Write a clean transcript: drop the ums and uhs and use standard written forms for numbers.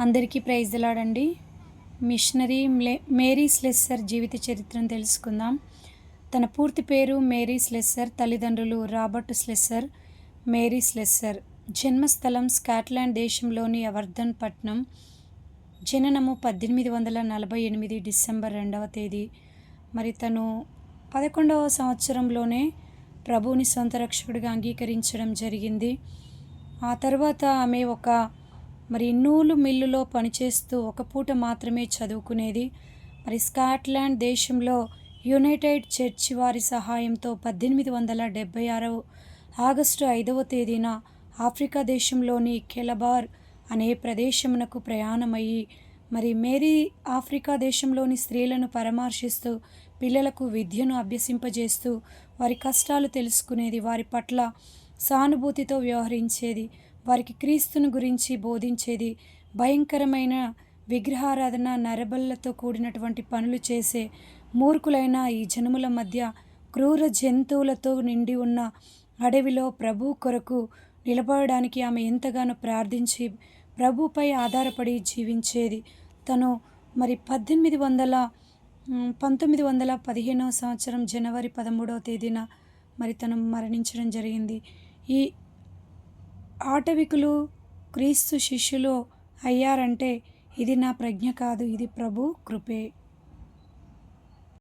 అందరికీ praise the lord అండి. Missionary Mary Slessor జీవిత చరిత్రను తెలుసుకుందాం. తన పూర్తి పేరు మేరీ స్లెస్సర్. తల్లిదండ్రులు రాబర్ట్ స్లెస్సర్, మేరీ స్లెస్సర్. జన్మస్థలం స్కాట్లాండ్ దేశంలోని అవర్ధన్ పట్నం. జననము 1848 డిసెంబర్ 2వ తేదీ. మరి తను 11వ సంవత్సరంలోనే ప్రభువుని సొంత రక్షకుడిగా అంగీకరించడం జరిగింది. ఆ తర్వాత ఆమె నూలు మిల్లులో పనిచేస్తూ ఒక పూట మాత్రమే చదువుకునేది. మరి స్కాట్లాండ్ దేశంలో యునైటెడ్ చర్చి వారి సహాయంతో 1876 ఆగస్టు 5వ తేదీన ఆఫ్రికా దేశంలోని కెలబార్ అనే ప్రదేశమునకు ప్రయాణమయ్యి మరి మేరీ ఆఫ్రికా దేశంలోని స్త్రీలను పరామర్శిస్తూ పిల్లలకు విద్యను అభ్యసింపజేస్తూ వారి కష్టాలు తెలుసుకునేది, వారి పట్ల సానుభూతితో వ్యవహరించేది, వారికి క్రీస్తుని గురించి బోధించేది. భయంకరమైన విగ్రహారాధన, నరబల్లతో కూడినటువంటి పనులు చేసే మూర్ఖులైన ఈ జనముల మధ్య క్రూర జంతువులతో నిండి ఉన్న అడవిలో ప్రభు కొరకు నిలబడడానికి ఆమె ఎంతగానో ప్రార్థించి ప్రభుపై ఆధారపడి జీవించేది. తను మరి 1915 సంవత్సరం జనవరి 13వ తేదీన మరి తను మరణించడం జరిగింది. ఈ ఆటవికులు క్రీస్తు శిష్యులు అయ్యారంటే ఇది నా ప్రజ్ఞ కాదు, ఇది ప్రభు కృపే.